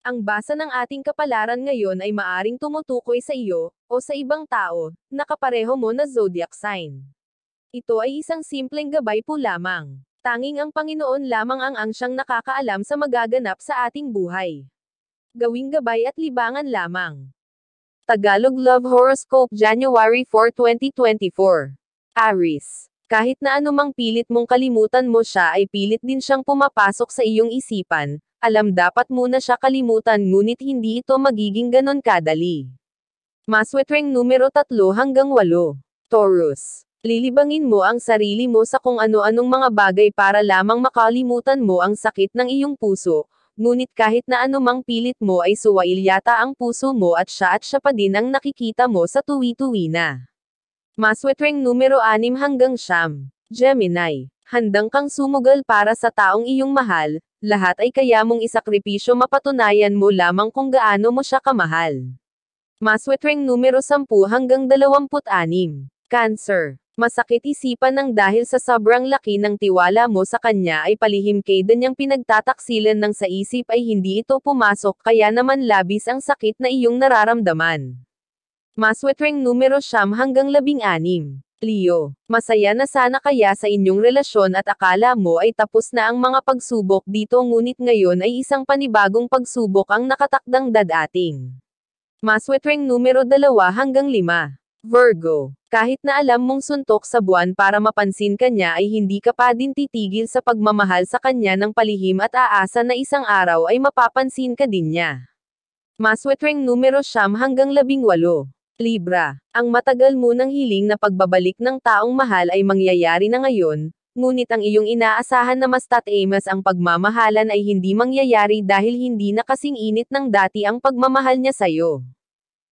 Ang basa ng ating kapalaran ngayon ay maaring tumutukoy sa iyo, o sa ibang tao, na kapareho mo na zodiac sign. Ito ay isang simpleng gabay po lamang. Tanging ang Panginoon lamang ang siyang nakakaalam sa magaganap sa ating buhay. Gawing gabay at libangan lamang. Tagalog Love Horoscope January 4, 2024. Aries. Kahit na anumang pilit mong kalimutan mo siya ay pilit din siyang pumapasok sa iyong isipan. Alam dapat muna siya kalimutan ngunit hindi ito magiging ganon kadali. Maswetweng numero 3 hanggang 8. Taurus. Lilibangin mo ang sarili mo sa kung ano-anong mga bagay para lamang makalimutan mo ang sakit ng iyong puso, ngunit kahit na anumang pilit mo ay suwail yata ang puso mo at siya pa din ang nakikita mo sa tuwi-tuwi na. Maswetweng numero 6 hanggang 9. Gemini. Handang kang sumugal para sa taong iyong mahal, lahat ay kaya mong isakripisyo mapatunayan mo lamang kung gaano mo siya kamahal. Maswetweng numero 10 hanggang 26. Cancer. Masakit isipan ng dahil sa sobrang laki ng tiwala mo sa kanya ay palihim kayda niyang pinagtataksilan ng sa isip ay hindi ito pumasok kaya naman labis ang sakit na iyong nararamdaman. Maswetweng numero 9 hanggang 16. Leo. Masaya na sana kaya sa inyong relasyon at akala mo ay tapos na ang mga pagsubok dito ngunit ngayon ay isang panibagong pagsubok ang nakatakdang dadating. Maswetweng numero 2 hanggang 5. Virgo. Kahit na alam mong suntok sa buwan para mapansin ka niya ay hindi ka pa din titigil sa pagmamahal sa kanya ng palihim at aasa na isang araw ay mapapansin ka din niya. Maswetweng numero 9 hanggang 18. Libra. Ang matagal mo nang hiling na pagbabalik ng taong mahal ay mangyayari na ngayon, ngunit ang iyong inaasahan na mas tatamas ang pagmamahalan ay hindi mangyayari dahil hindi na kasing init ng dati ang pagmamahal niya sa'yo.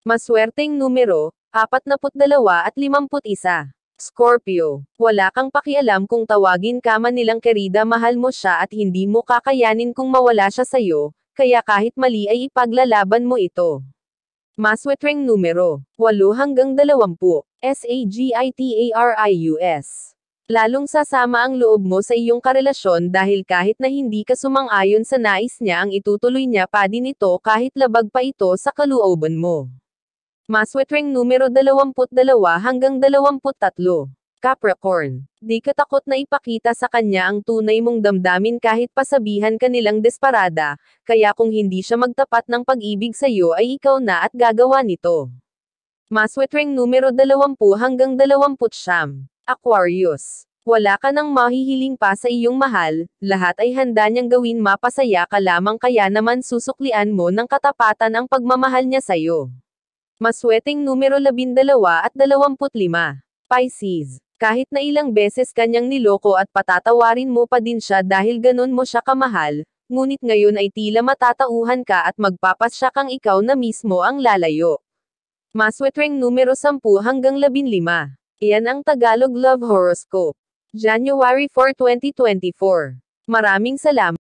Maswerteng numero, 42 at 51. Scorpio. Wala kang pakialam kung tawagin ka man nilang kerida mahal mo siya at hindi mo kakayanin kung mawala siya sa'yo, kaya kahit mali ay ipaglalaban mo ito. Maswetweng numero 8 hanggang 20. Sagittarius. Lalong sasama ang loob mo sa iyong karelasyon dahil kahit na hindi ka sumang-ayon sa nais niya ang itutuloy niya pa din ito kahit labag pa ito sa kalooban mo. Maswetweng numero 22 hanggang 23. Capricorn. Di ka takot na ipakita sa kanya ang tunay mong damdamin kahit pasabihan ka nilang desperada, kaya kung hindi siya magtapat ng pag-ibig sa iyo ay ikaw na at gagawa nito. Maswetweng numero 20 hanggang 29. Aquarius. Wala ka nang mahihiling pa sa iyong mahal, lahat ay handa niyang gawin mapasaya ka lamang kaya naman susuklian mo ng katapatan ang pagmamahal niya sa iyo. Masweteng numero 12 at 25. Pisces. Kahit na ilang beses kanyang niloko at patatawarin mo pa din siya dahil ganon mo siya kamahal, ngunit ngayon ay tila matatauhan ka at magpapasya kang ikaw na mismo ang lalayo. Maswetweng numero 10 hanggang 15. Iyan ang Tagalog Love Horoscope. January 4, 2024. Maraming salamat.